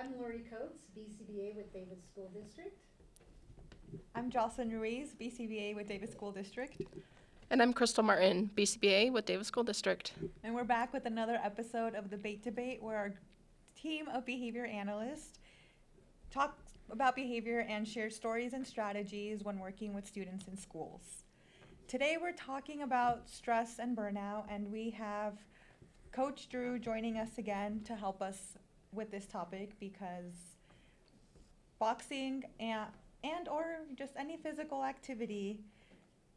I'm Lorie Coates, BCBA with Davis School District. I'm Joceline Ruiz, BCBA with Davis School District. And I'm Krystal Martin, BCBA with Davis School District. And we're back with another episode of the Bait Debate, where our team of behavior analysts talk about behavior and share stories and strategies when working with students in schools. Today we're talking about stress and burnout, and we have Coach Drew joining us again to help us with this topic, because boxing and or just any physical activity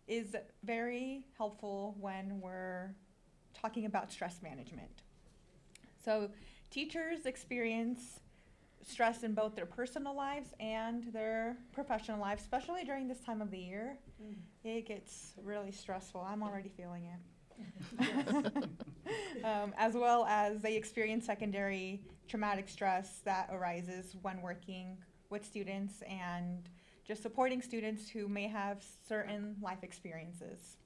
is very helpful when we're talking about stress management. So teachers experience stress in both their personal lives and their professional lives, especially during this time of the year. It gets really stressful. I'm already feeling it. As well as they experience secondary traumatic stress that arises when working with students and just supporting students who may have certain life experiences.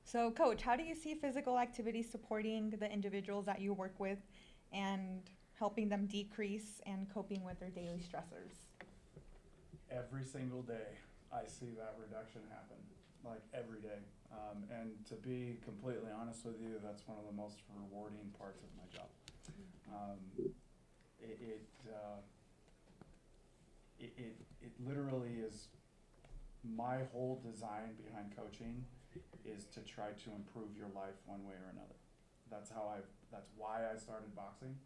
So, Coach, how do you see physical activity supporting the individuals that you work with and helping them decrease and coping with their daily stressors? Every single day, I see that reduction happen, like every day. And to be completely honest with you, that's one of the most rewarding parts of my job. It literally is, my whole design behind coaching is to try to improve your life one way or another. That's why I started boxing.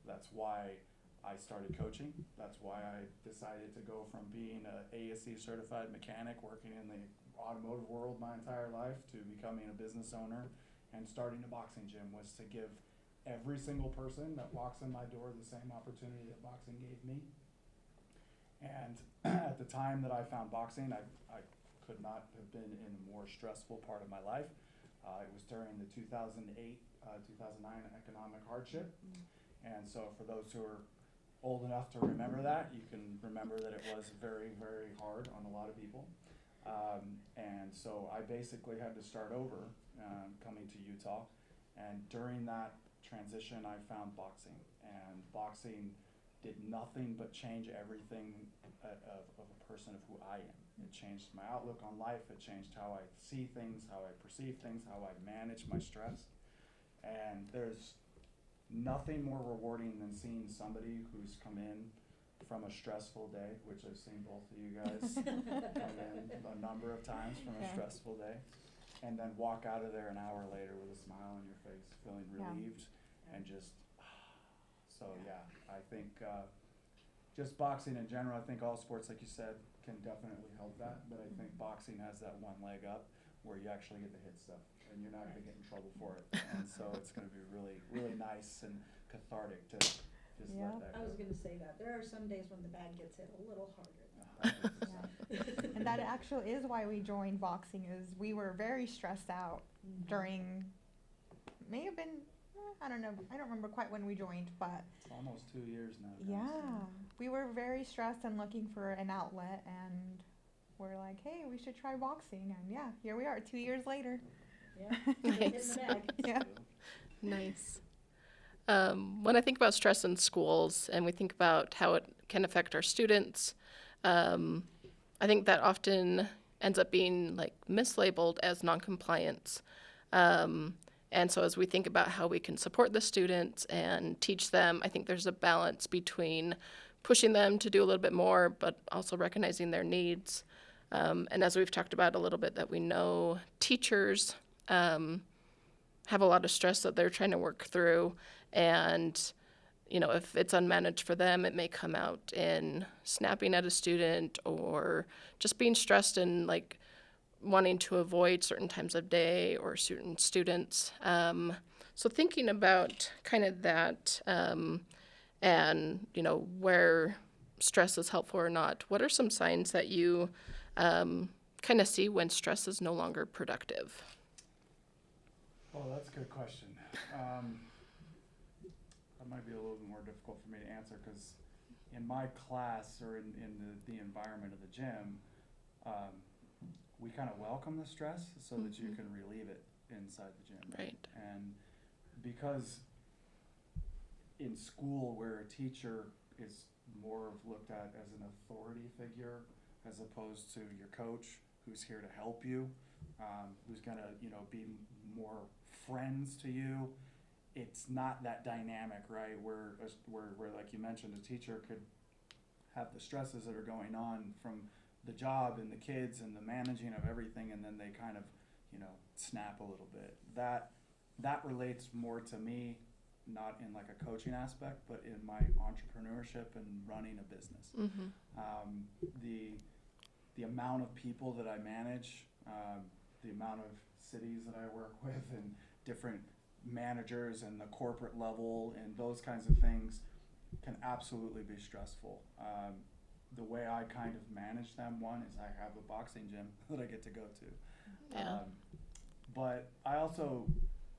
That's why I started coaching. That's why I decided to go from being a ASC certified mechanic working in the automotive world my entire life to becoming a business owner and starting a boxing gym, was to give every single person that walks in my door the same opportunity that boxing gave me. And at the time that I found boxing, I could not have been in a more stressful part of my life. It was during the 2008, 2009 economic hardship. And so for those who are old enough to remember that, you can remember that it was very, very hard on a lot of people. And so I basically had to start over coming to Utah. And during that transition, I found boxing. And boxing did nothing but change everything of a person of who I am. It changed my outlook on life. It changed how I see things, how I perceive things, how I manage my stress. And there's nothing more rewarding than seeing somebody who's come in from a stressful day, which I've seen both of you guys come in a number of times from a stressful day, and then walk out of there an hour later with a smile on your face, feeling relieved, and just, so yeah, I think just boxing in general, I think all sports, like you said, can definitely help that, but I think boxing has that one leg up where you actually get to hit stuff and you're not going to get in trouble for it. And so it's going to be really, really nice and cathartic to just let that go. I was going to say that. There are some days when the bag gets hit a little harder. And that actually is why we joined boxing, is we were very stressed out during, may have been, I don't know, I don't remember quite when we joined, but It's almost 2 years now. yeah, we were very stressed and looking for an outlet, and we're like, hey, we should try boxing. And yeah, here we are 2 years later. Yeah, Nice. in the bag. Yeah. Nice. When I think about stress in schools and we think about how it can affect our students, I think that often ends up being like mislabeled as noncompliance. And so as we think about how we can support the students and teach them, I think there's a balance between pushing them to do a little bit more, but also recognizing their needs. And as we've talked about a little bit, that we know teachers have a lot of stress that they're trying to work through. And, you know, if it's unmanaged for them, it may come out in snapping at a student or just being stressed and like wanting to avoid certain times of day or certain students. So thinking about kind of that and, you know, where stress is helpful or not, what are some signs that you kind of see when stress is no longer productive? Oh, that's a good question. That might be a little bit more difficult for me to answer because in my class or in the environment of the gym, we kind of welcome the stress so that you can relieve it inside the gym. Right. And because in school where a teacher is more of looked at as an authority figure as opposed to your coach who's here to help you, who's gonna, be more friends to you. It's not that dynamic, right? Where like you mentioned, a teacher could have the stresses that are going on from the job and the kids and the managing of everything, and then they kind of, snap a little bit. That relates more to me, not in like a coaching aspect, but in my entrepreneurship and running a business. The amount of people that I manage, the amount of cities that I work with, and different managers and the corporate level and those kinds of things can absolutely be stressful. The way I kind of manage them, one is I have a boxing gym that I get to go to. Yeah. But I also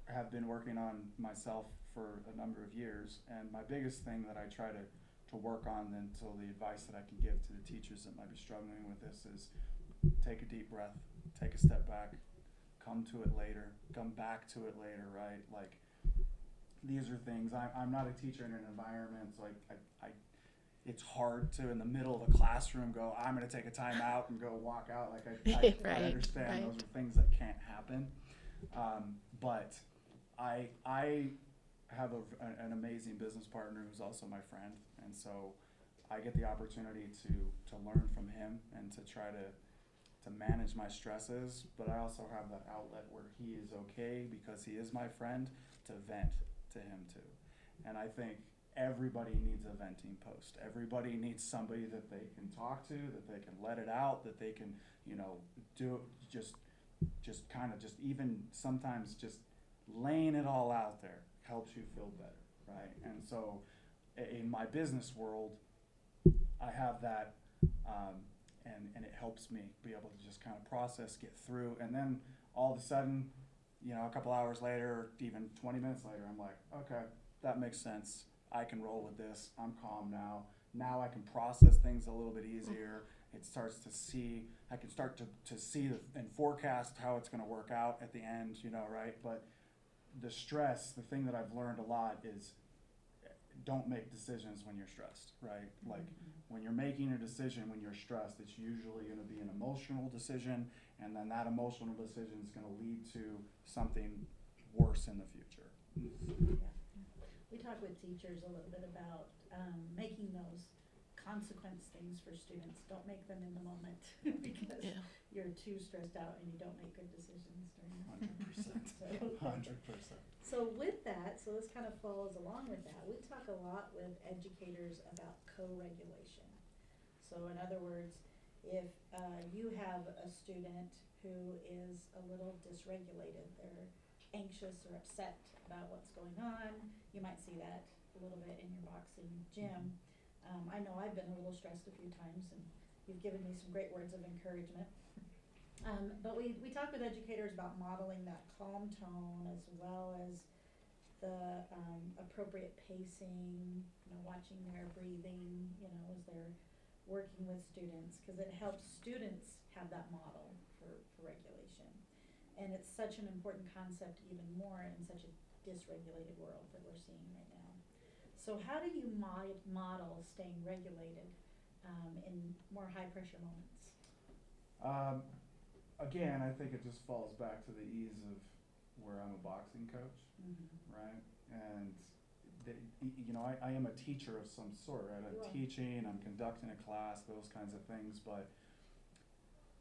have been working on myself for a number of years, and my biggest thing that I try to work on, until the advice that I can give to the teachers that might be struggling with this, is take a deep breath, take a step back, come to it later, come back to it later, right? Like, these are things, I'm not a teacher in an environment, so I it's hard to, in the middle of a classroom, go, I'm gonna take a time out and go walk out. Like, I Right, understand right. those are things that can't happen. But I have an amazing business partner who's also my friend, and so I get the opportunity to learn from him and to try to manage my stresses, but I also have that outlet where he is okay, because he is my friend, to vent to him too. And I think everybody needs a venting post. Everybody needs somebody that they can talk to, that they can let it out, that they can, do just kind of just even sometimes just laying it all out there helps you feel better, right? And so in my business world, I have that, and it helps me be able to just kind of process, get through, and then all of a sudden, a couple hours later, or even 20 minutes later, I'm like, okay, that makes sense. I can roll with this. I'm calm now. Now I can process things a little bit easier. It starts to see, I can start to see and forecast how it's going to work out at the end, right? But the stress, the thing that I've learned a lot is, don't make decisions when you're stressed, right? Like, when you're making a decision when you're stressed, it's usually going to be an emotional decision, and then that emotional decision is going to lead to something worse in the future. Yeah. We talk with teachers a little bit about making those consequence things for students. Don't make them in the moment because Yeah. you're too stressed out and you don't make good decisions during that. 100%. 100%. So with that, so this kind of follows along with that, we talk a lot with educators about co-regulation. So in other words, if you have a student who is a little dysregulated, they're anxious or upset about what's going on, you might see that a little bit in your boxing gym. I know I've been a little stressed a few times, and you've given me some great words of encouragement. But we talk with educators about modeling that calm tone, as well as the appropriate pacing, watching their breathing, as they're working with students, because it helps students have that model for regulation. And it's such an important concept, even more in such a dysregulated world that we're seeing right now. So how do you model staying regulated in more high-pressure moments? Again, I think it just falls back to the ease of where I'm a boxing coach, right? And I am a teacher of some sort, right? I'm teaching, I'm conducting a class, those kinds of things, but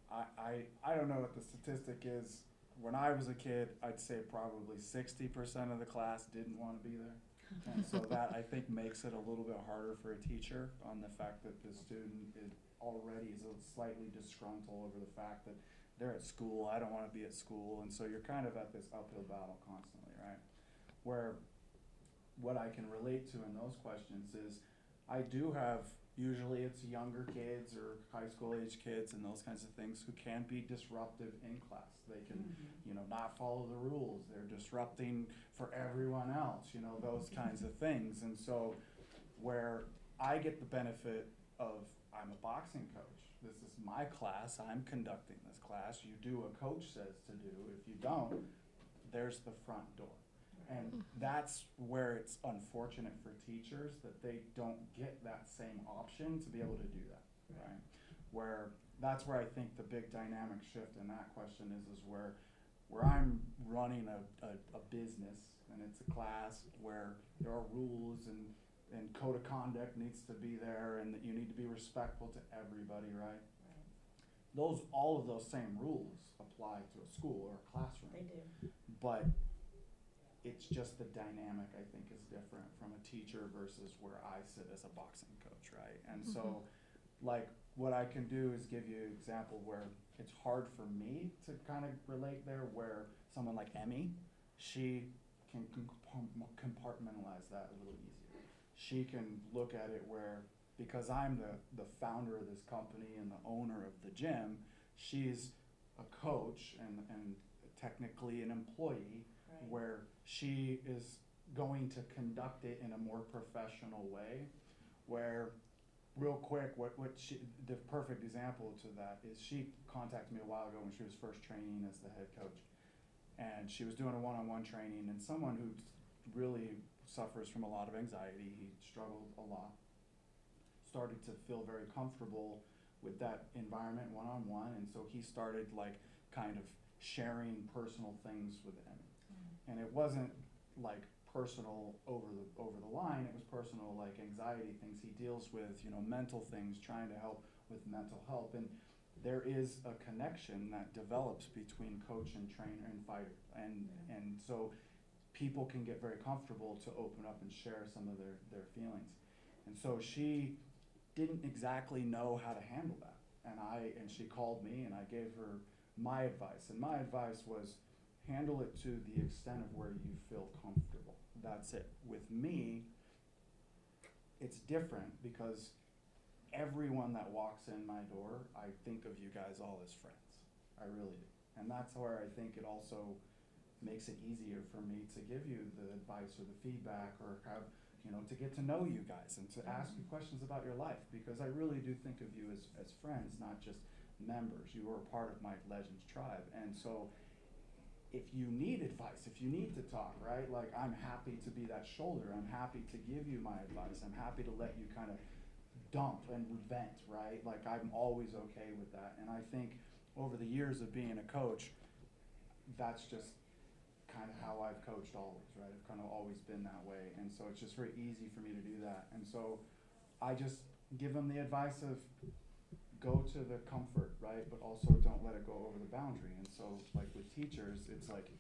I don't know what the statistic is. When I was a kid, I'd say probably 60% of the class didn't want to be there. And so that, I think, makes it a little bit harder for a teacher, on the fact that the student is already slightly disgruntled over the fact that they're at school, I don't want to be at school, and so you're kind of at this uphill battle constantly, right? Where what I can relate to in those questions is, I do have, usually it's younger kids or high school age kids and those kinds of things, who can be disruptive in class. They can, not follow the rules. They're disrupting for everyone else, those kinds of things. And so where I get the benefit of, I'm a boxing coach. This is my class. I'm conducting this class. You do what coach says to do. If you don't, there's the front door. And that's where it's unfortunate for teachers that they don't get that same option to be able to do that, right? Where that's where I think the big dynamic shift in that question is where I'm running a business and it's a class where there are rules and code of conduct needs to be there and that you need to be respectful to everybody, right? All of those same rules apply to a school or a classroom. They do. But it's just the dynamic, I think, is different from a teacher versus where I sit as a boxing coach, right? And so, like, what I can do is give you an example where it's hard for me to kind of relate there, where someone like Emmy, she can compartmentalize that a little easier. She can look at it where, because I'm the founder of this company and the owner of the gym, she's a coach and technically an employee, Right. where she is going to conduct it in a more professional way, where real quick, the perfect example to that is she contacted me a while ago when she was first training as the head coach, and she was doing a one-on-one training, and someone who really suffers from a lot of anxiety, he struggled a lot, started to feel very comfortable with that environment one-on-one, and so he started like kind of sharing personal things with Emmy. And it wasn't like personal over the line, it was personal like anxiety things he deals with, mental things, trying to help with mental health. And there is a connection that develops between coach and trainer and fighter. And so people can get very comfortable to open up and share some of their feelings. And so she didn't exactly know how to handle that. And she called me and I gave her my advice. And my advice was, handle it to the extent of where you feel comfortable. That's it. With me, it's different because everyone that walks in my door, I think of you guys all as friends. I really do. And that's where I think it also makes it easier for me to give you the advice or the feedback or have, to get to know you guys and to ask you questions about your life, because I really do think of you as friends, not just members. You are part of my Legends tribe. And so if you need advice, if you need to talk, right? Like, I'm happy to be that shoulder. I'm happy to give you my advice. I'm happy to let you kind of dump and vent, right? Like, I'm always okay with that. And I think over the years of being a coach, that's just kind of how I've coached always, right? I've kind of always been that way. And so it's just very easy for me to do that. And so I just give them the advice of, go to the comfort, right? But also don't let it go over the boundary. And so, like with teachers, it's like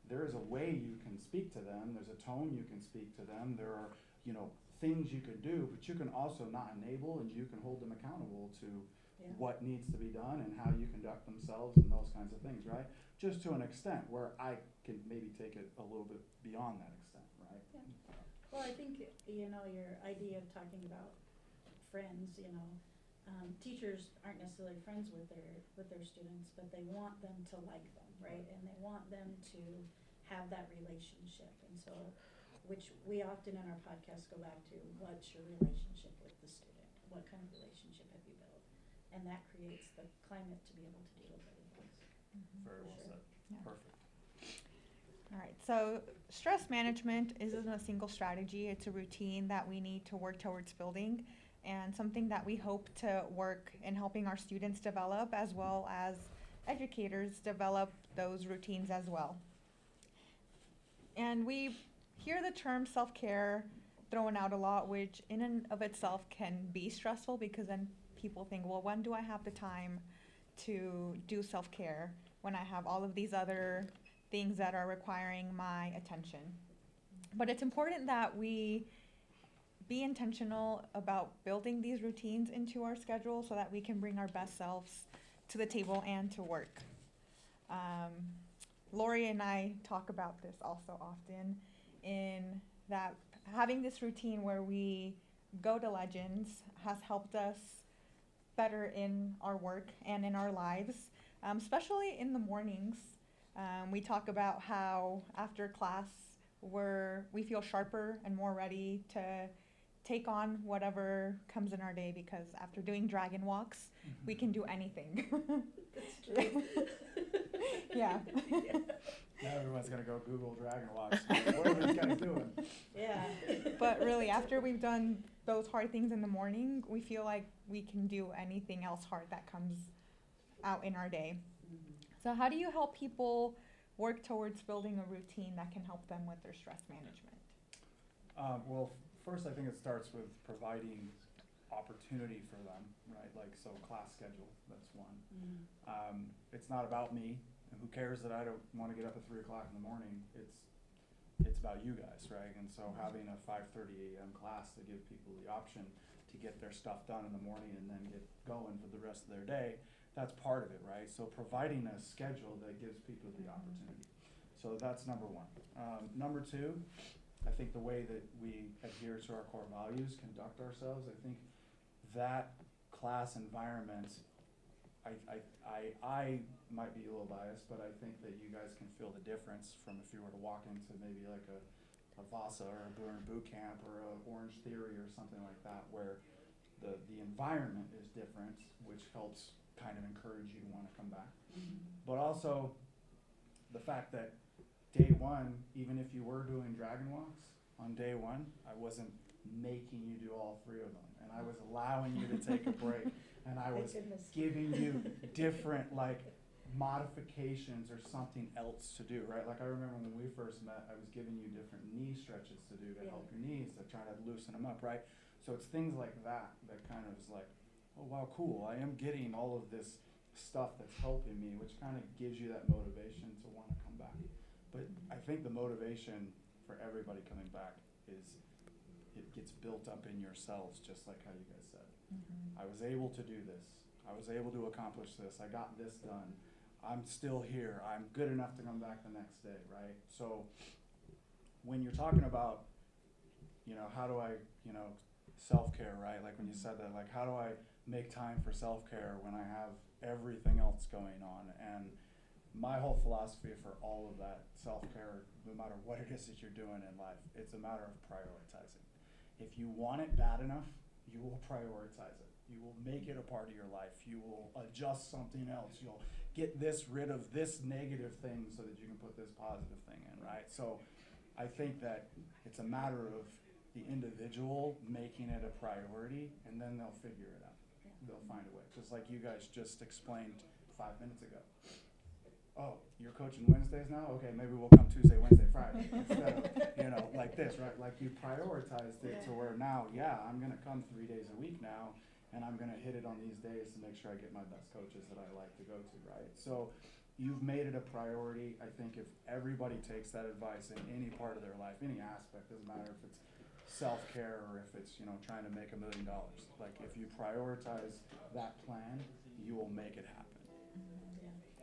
there is a way you can speak to them. There's a tone you can speak to them. There are, things you can do, but you can also not enable, and you can hold them accountable to what needs to be done and how you conduct themselves and those kinds of things, right? Just to an extent where I can maybe take it a little bit beyond that extent, right? Yeah. Well, I think, your idea of talking about friends, teachers aren't necessarily friends with their students, but they want them to like them, right? And they want them to have that relationship. And so, which we often in our podcast go back to, what's your relationship with the student? What kind of relationship have you built? And that creates the climate to be able to deal with everything. Very well said. Yeah. Perfect. All right, so stress management isn't a single strategy. It's a routine that we need to work towards building, and something that we hope to work in helping our students develop, as well as educators develop those routines as well. And we hear the term self-care thrown out a lot, which in and of itself can be stressful, because then people think, well, when do I have the time to do self-care when I have all of these other things that are requiring my attention? But it's important that we be intentional about building these routines into our schedule so that we can bring our best selves to the table and to work. Lorie and I talk about this also often, in that having this routine where we go to Legends has helped us better in our work and in our lives, especially in the mornings. We talk about how after class we feel sharper and more ready to take on whatever comes in our day, because after doing dragon walks, we can do anything. That's true. Yeah. Now everyone's gonna go Google dragon walks. What are these guys doing? Yeah. But really, after we've done those hard things in the morning, we feel like we can do anything else hard that comes out in our day. So how do you help people work towards building a routine that can help them with their stress management? Well, first I think it starts with providing opportunity for them, right? Like, so class schedule, that's one. It's not about me, and who cares that I don't wanna get up at 3 o'clock in the morning? It's about you guys, right? And so having a 5:30 a.m. class to give people the option to get their stuff done in the morning and then get going for the rest of their day, that's part of it, right? So providing a schedule that gives people the opportunity. So that's number one. Number two, I think the way that we adhere to our core values, conduct ourselves, I think that class environment, I might be a little biased, but I think that you guys can feel the difference from if you were to walk into maybe like a VASA or a Burn Boot Camp or a Orange Theory or something like that, where the environment is different, which helps kind of encourage you to want to come back. But also the fact that day one, even if you were doing dragon walks on day one, I wasn't making you do all 3 of them, and I was allowing you to take a break, and I was giving you different like modifications or something else to do, right? Like I remember when we first met, I was giving you different knee stretches to do to help your knees, to try to loosen them up, right? So it's things like that that kind of is like, oh wow, cool, I am getting all of this stuff that's helping me, which kind of gives you that motivation to want to come back. But I think the motivation for everybody coming back is it gets built up in yourselves, just like how you guys said. I was able to do this. I was able to accomplish this. I got this done. I'm still here. I'm good enough to come back the next day, right? So when you're talking about, you know, how do I, you know, self-care, right? Like when you said that, like how do I make time for self-care when I have everything else going on? And my whole philosophy for all of that self-care, no matter what it is that you're doing in life, it's a matter of prioritizing. If you want it bad enough, you will prioritize it. You will make it a part of your life. You will adjust something else. You'll get rid of this negative thing so that you can put this positive thing in, right? So I think that it's a matter of the individual making it a priority, and then they'll figure it out. They'll find a way. Just like you guys just explained 5 minutes ago. Oh, you're coaching Wednesdays now? Okay, maybe we'll come Tuesday, Wednesday, Friday instead of, you know, like this, right? Like you prioritized it to where now, yeah, I'm gonna come 3 days a week now, and I'm gonna hit it on these days to make sure I get my best coaches that I like to go to, right? So you've made it a priority. I think if everybody takes that advice in any part of their life, any aspect, doesn't matter if it's self-care or if it's, you know, trying to make $1 million. Like if you prioritize that plan, you will make it happen.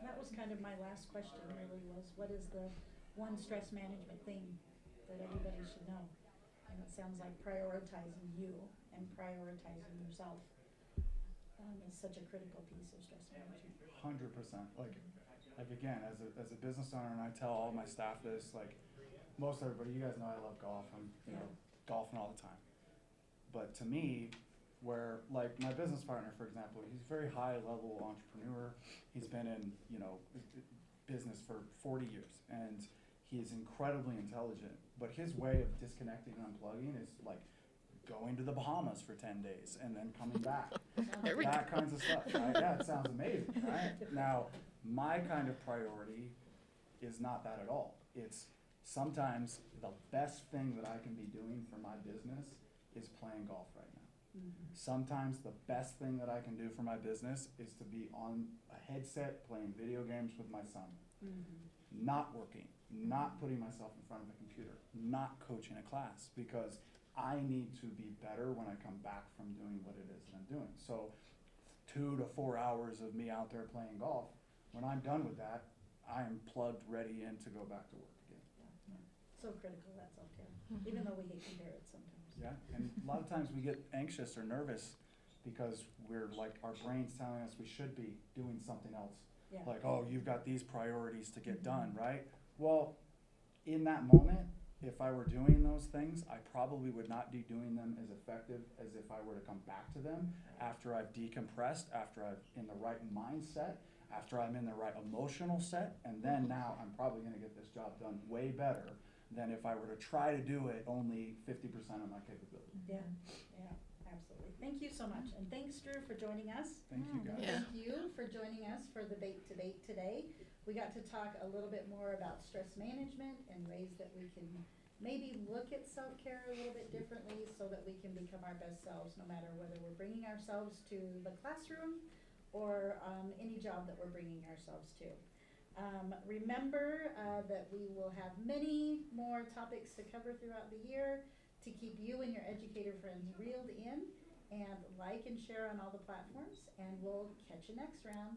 That was kind of my last question really, was what is the one stress management thing that everybody should know? And it sounds like prioritizing you and prioritizing yourself is such a critical piece of stress management. 100%. Like again, as a business owner, and I tell all my staff this, like most everybody, you guys know I love golf. I'm, you know, golfing all the time. But to me, where like my business partner, for example, he's a very high level entrepreneur. He's been in, you know, business for 40 years, and he is incredibly intelligent, but his way of disconnecting and unplugging is like going to the Bahamas for 10 days and then coming back. That kinds of stuff, right? Yeah, it sounds amazing, right? Now, my kind of priority is not that at all. It's sometimes the best thing that I can be doing for my business is playing golf right now. Sometimes the best thing that I can do for my business is to be on a headset playing video games with my son. Not working, not putting myself in front of a computer, not coaching a class, because I need to be better when I come back from doing what it is that I'm doing. So 2 to 4 hours of me out there playing golf, when I'm done with that, I am plugged, ready in to go back to work again. So critical, that self-care, even though we hate to hear it sometimes. Yeah, and a lot of times we get anxious or nervous because we're like, our brain's telling us we should be doing something else. Like, oh, you've got these priorities to get done, right? Well, in that moment, if I were doing those things, I probably would not be doing them as effective as if I were to come back to them after I've decompressed, after I'm in the right mindset, after I'm in the right emotional set, and then now I'm probably gonna get this job done way better than if I were to try to do it only 50% of my capability. Yeah, yeah, absolutely. Thank you so much, and thanks, Drew, for joining us. Thank you, guys. Yeah. Thank you for joining us for the Bake to Bake today. We got to talk a little bit more about stress management and ways that we can maybe look at self-care a little bit differently so that we can become our best selves, no matter whether we're bringing ourselves to the classroom or any job that we're bringing ourselves to. Remember that we will have many more topics to cover throughout the year to keep you and your educator friends reeled in, and like and share on all the platforms, and we'll catch you next round.